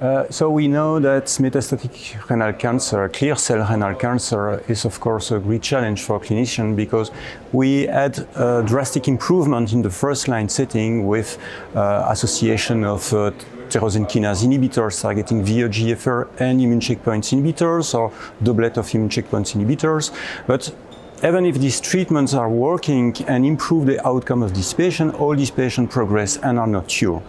So we know that metastatic renal cancer, clear cell renal cancer, is of course a great challenge for clinicians because we had a drastic improvement in the first line setting with association of tyrosine kinase inhibitors targeting VEGFR and immune checkpoint inhibitors or doublet of immune checkpoint inhibitors. But even if these treatments are working and improve the outcome of this patient, all these patients progress and are not cured.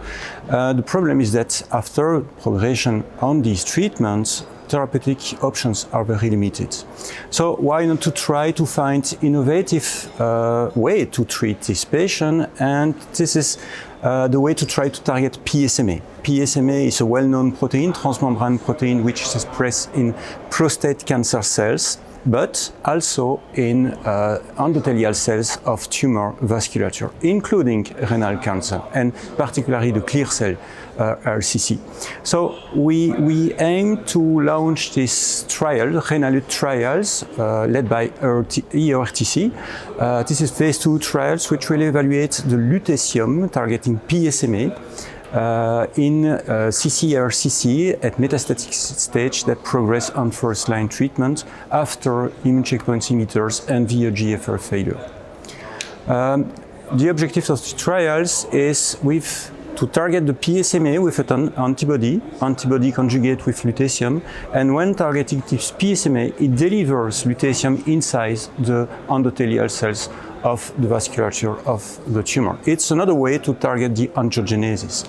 The problem is that after progression on these treatments, therapeutic options are very limited. So why not to try to find innovative way to treat this patient? And this is the way to try to target PSMA. PSMA is a well-known protein, transmembrane protein, which is expressed in prostate cancer cells, but also in endothelial cells of tumor vasculature, including renal cancer, and particularly the clear cell RCC. So we aim to launch this trial, RENALUT trials, led by EORTC. This is phase II trials which will evaluate the lutetium targeting PSMA in ccRCC at metastatic stage that progress on first-line treatment after immune checkpoint inhibitors and VEGFR failure. The objective of the trials is to target the PSMA with an antibody conjugate with lutetium, and when targeting this PSMA, it delivers lutetium inside the endothelial cells of the vasculature of the tumor. It's another way to target the angiogenesis.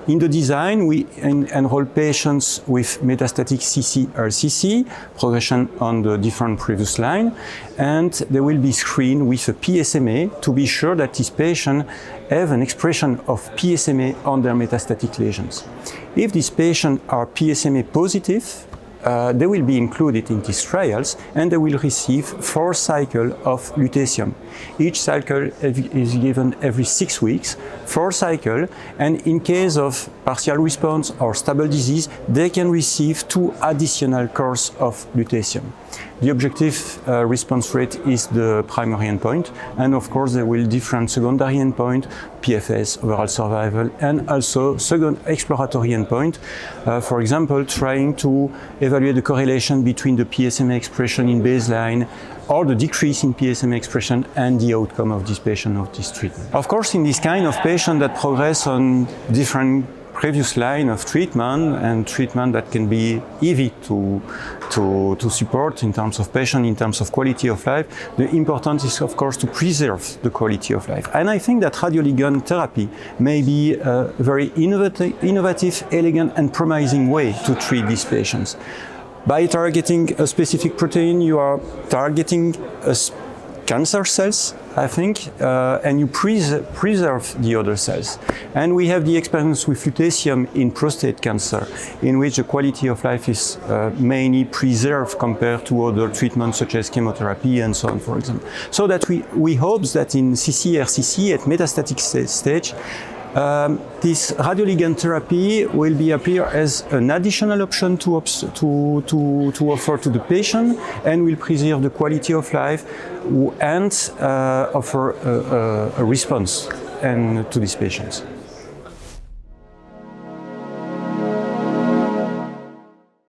In the design, we enroll patients with metastatic ccRCC, progression on the different previous line, and they will be screened with a PSMA to be sure that this patient have an expression of PSMA on their metastatic lesions. If these patients are PSMA positive, they will be included in these trials and they will receive 4 cycles of lutetium. Each cycle is given every 6 weeks, 4 cycles, and in case of partial response or stable disease, they can receive 2 additional courses of lutetium. The objective response rate is the primary endpoint, and of course there will be different secondary endpoint, PFS, overall survival, and also second exploratory endpoint. For example, trying to evaluate the correlation between the PSMA expression in baseline or the decrease in PSMA expression and the outcome of this patient of this treatment. Of course, in this kind of patient that progress on different previous line of treatment and treatment that can be easy to support in terms of patient, in terms of quality of life, the important is of course to preserve the quality of life. And I think that radioligand therapy may be a very innovative, elegant and promising way to treat these patients. By targeting a specific protein, you are targeting cancer cells, I think, and you preserve the other cells. And we have the experience with lutetium in prostate cancer, in which the quality of life is mainly preserved compared to other treatments such as chemotherapy and so on, for example. So that we hope that in ccRCC at metastatic stage, this radioligand therapy will appear as an additional option to offer to the patient and will preserve the quality of life and offer a response to these patients.